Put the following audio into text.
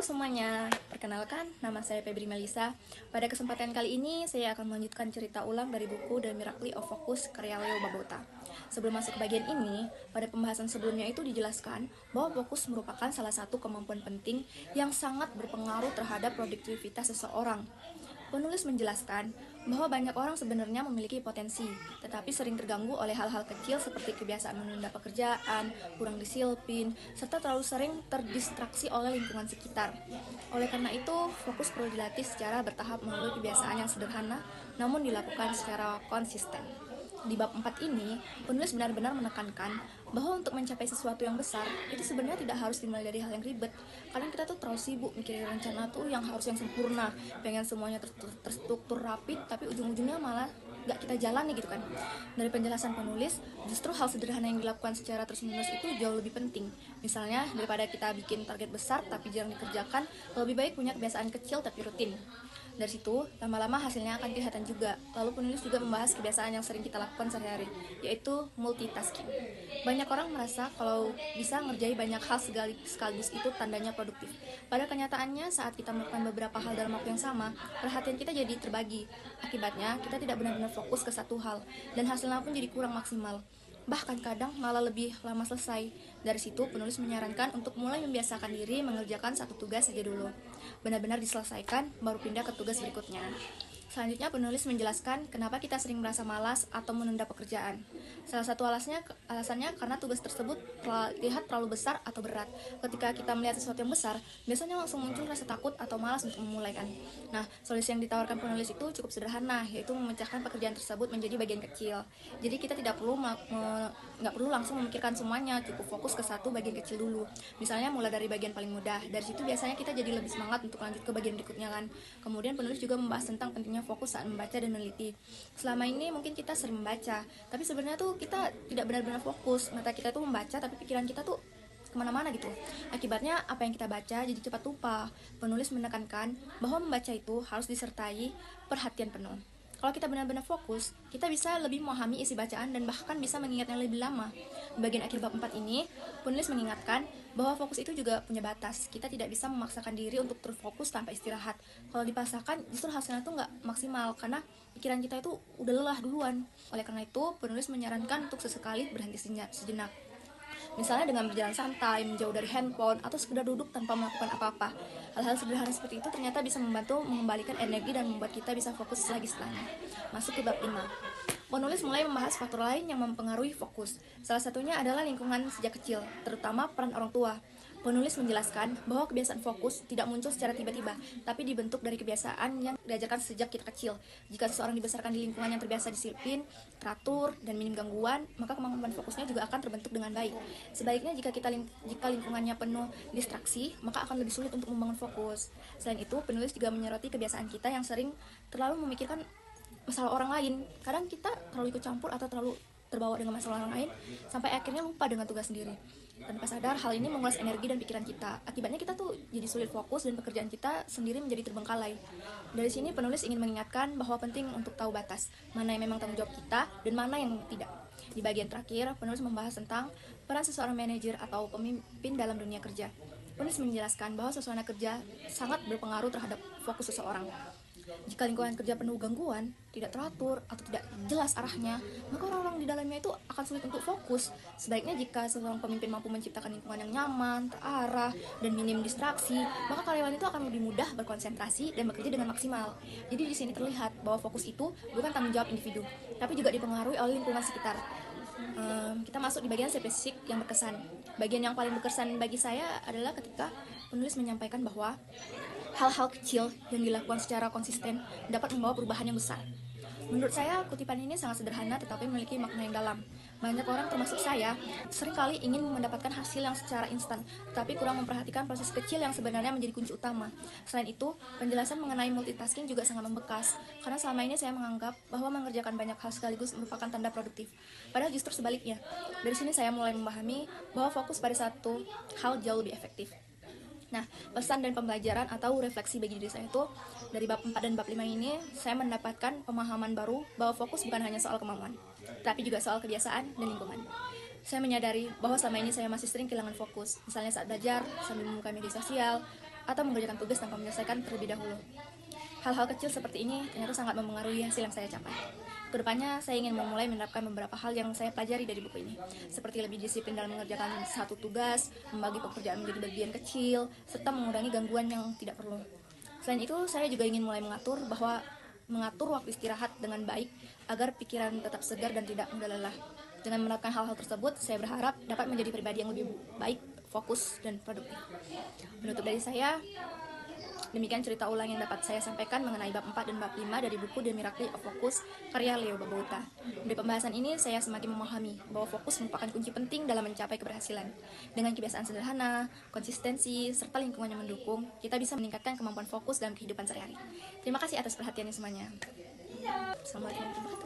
semuanya, perkenalkan nama saya Febri Melisa. Pada kesempatan kali ini saya akan melanjutkan cerita ulang dari buku The Miracle of Focus karya Leo Babauta. Sebelum masuk ke bagian ini, pada pembahasan sebelumnya itu dijelaskan bahwa fokus merupakan salah satu kemampuan penting yang sangat berpengaruh terhadap produktivitas seseorang. Penulis menjelaskan bahwa banyak orang sebenarnya memiliki potensi, tetapi sering terganggu oleh hal-hal kecil seperti kebiasaan menunda pekerjaan, kurang disiplin, serta terlalu sering terdistraksi oleh lingkungan sekitar. Oleh karena itu, fokus perlu dilatih secara bertahap melalui kebiasaan yang sederhana, namun dilakukan secara konsisten. Di bab 4 ini, penulis benar-benar menekankan bahwa untuk mencapai sesuatu yang besar, itu sebenarnya tidak harus dimulai dari hal yang ribet. Kadang kita tuh terlalu sibuk mikirin rencana tuh yang harus yang sempurna, pengen semuanya terstruktur rapi, tapi ujung-ujungnya malah gak kita jalani gitu kan. Dari penjelasan penulis, justru hal sederhana yang dilakukan secara terus-menerus itu jauh lebih penting. Misalnya, daripada kita bikin target besar tapi jarang dikerjakan, lebih baik punya kebiasaan kecil tapi rutin. Dari situ, lama-lama hasilnya akan kelihatan juga. Lalu penulis juga membahas kebiasaan yang sering kita lakukan sehari-hari, yaitu multitasking. Banyak orang merasa kalau bisa ngerjain banyak hal sekaligus itu tandanya produktif. Pada kenyataannya, saat kita melakukan beberapa hal dalam waktu yang sama, perhatian kita jadi terbagi. Akibatnya, kita tidak benar-benar fokus ke satu hal, dan hasilnya pun jadi kurang maksimal. Bahkan kadang malah lebih lama selesai. Dari situ penulis menyarankan untuk mulai membiasakan diri mengerjakan satu tugas saja dulu. Benar-benar diselesaikan, baru pindah ke tugas berikutnya. Selanjutnya penulis menjelaskan kenapa kita sering merasa malas atau menunda pekerjaan. Salah satu alasannya karena tugas tersebut terlihat terlalu besar atau berat. Ketika kita melihat sesuatu yang besar, biasanya langsung muncul rasa takut atau malas untuk memulai kan. Nah, solusi yang ditawarkan penulis itu cukup sederhana, yaitu memecahkan pekerjaan tersebut menjadi bagian kecil. Jadi kita tidak perlu nggak perlu langsung memikirkan semuanya, cukup fokus ke satu bagian kecil dulu. Misalnya mulai dari bagian paling mudah. Dari situ biasanya kita jadi lebih semangat untuk lanjut ke bagian berikutnya kan. Kemudian penulis juga membahas tentang pentingnya fokus saat membaca dan meneliti. Selama ini mungkin kita sering membaca, tapi sebenarnya tuh kita tidak benar-benar fokus. Mata kita tuh membaca, tapi pikiran kita tuh kemana-mana gitu. Akibatnya apa yang kita baca jadi cepat lupa. Penulis menekankan bahwa membaca itu harus disertai perhatian penuh. Kalau kita benar-benar fokus, kita bisa lebih memahami isi bacaan dan bahkan bisa mengingatnya lebih lama. Di bagian akhir bab 4 ini, penulis mengingatkan bahwa fokus itu juga punya batas. Kita tidak bisa memaksakan diri untuk terfokus tanpa istirahat. Kalau dipaksakan, justru hasilnya tuh nggak maksimal karena pikiran kita itu udah lelah duluan. Oleh karena itu, penulis menyarankan untuk sesekali berhenti sejenak. Misalnya dengan berjalan santai, menjauh dari handphone, atau sekedar duduk tanpa melakukan apa-apa. Hal-hal sederhana seperti itu ternyata bisa membantu mengembalikan energi dan membuat kita bisa fokus lagi setelahnya. Masuk ke bab 5. Penulis mulai membahas faktor lain yang mempengaruhi fokus. Salah satunya adalah lingkungan sejak kecil, terutama peran orang tua. Penulis menjelaskan bahwa kebiasaan fokus tidak muncul secara tiba-tiba, tapi dibentuk dari kebiasaan yang diajarkan sejak kita kecil. Jika seseorang dibesarkan di lingkungan yang terbiasa disiplin, teratur, dan minim gangguan, maka kemampuan fokusnya juga akan terbentuk dengan baik. Sebaliknya jika lingkungannya penuh distraksi, maka akan lebih sulit untuk membangun fokus. Selain itu, penulis juga menyoroti kebiasaan kita yang sering terlalu memikirkan masalah orang lain. Kadang kita terlalu ikut campur atau terlalu terbawa dengan masalah orang lain sampai akhirnya lupa dengan tugas sendiri. Tanpa sadar, hal ini menguras energi dan pikiran kita. Akibatnya kita tuh jadi sulit fokus dan pekerjaan kita sendiri menjadi terbengkalai. Dari sini penulis ingin mengingatkan bahwa penting untuk tahu batas, mana yang memang tanggung jawab kita dan mana yang tidak. Di bagian terakhir, penulis membahas tentang peran seseorang manajer atau pemimpin dalam dunia kerja. Penulis menjelaskan bahwa suasana kerja sangat berpengaruh terhadap fokus seseorang. Jika lingkungan kerja penuh gangguan, tidak teratur, atau tidak jelas arahnya, maka orang-orang di dalamnya itu akan sulit untuk fokus. Sebaiknya jika seorang pemimpin mampu menciptakan lingkungan yang nyaman, terarah, dan minim distraksi, maka karyawan itu akan lebih mudah berkonsentrasi dan bekerja dengan maksimal. Jadi di sini terlihat bahwa fokus itu bukan tanggung jawab individu, tapi juga dipengaruhi oleh lingkungan sekitar. Kita masuk di bagian spesifik yang berkesan. Bagian yang paling berkesan bagi saya adalah ketika penulis menyampaikan bahwa hal-hal kecil yang dilakukan secara konsisten dapat membawa perubahan yang besar. Menurut saya, kutipan ini sangat sederhana tetapi memiliki makna yang dalam. Banyak orang termasuk saya seringkali ingin mendapatkan hasil yang secara instan, tetapi kurang memperhatikan proses kecil yang sebenarnya menjadi kunci utama. Selain itu, penjelasan mengenai multitasking juga sangat membekas, karena selama ini saya menganggap bahwa mengerjakan banyak hal sekaligus merupakan tanda produktif. Padahal justru sebaliknya. Dari sini saya mulai memahami bahwa fokus pada satu hal jauh lebih efektif. Nah, pesan dan pembelajaran atau refleksi bagi diri saya itu dari bab 4 dan bab 5 ini saya mendapatkan pemahaman baru bahwa fokus bukan hanya soal kemampuan, tapi juga soal kebiasaan dan lingkungan. Saya menyadari bahwa selama ini saya masih sering kehilangan fokus, misalnya saat belajar, sambil membuka media sosial, atau mengerjakan tugas tanpa menyelesaikan terlebih dahulu. Hal-hal kecil seperti ini ternyata sangat memengaruhi hasil yang saya capai. Kedepannya, saya ingin memulai menerapkan beberapa hal yang saya pelajari dari buku ini, seperti lebih disiplin dalam mengerjakan satu tugas, membagi pekerjaan menjadi bagian kecil, serta mengurangi gangguan yang tidak perlu. Selain itu, saya juga ingin mulai mengatur waktu istirahat dengan baik agar pikiran tetap segar dan tidak mudah lelah. Dengan menerapkan hal-hal tersebut, saya berharap dapat menjadi pribadi yang lebih baik, fokus, dan produktif. Menutup dari saya, demikian cerita ulang yang dapat saya sampaikan mengenai bab 4 dan bab 5 dari buku The Miracle of Focus karya Leo Babauta. Dari pembahasan ini, saya semakin memahami bahwa fokus merupakan kunci penting dalam mencapai keberhasilan. Dengan kebiasaan sederhana, konsistensi, serta lingkungan yang mendukung, kita bisa meningkatkan kemampuan fokus dalam kehidupan sehari-hari. Terima kasih atas perhatiannya semuanya. Assalamualaikum warahmatullahi wabarakatuh.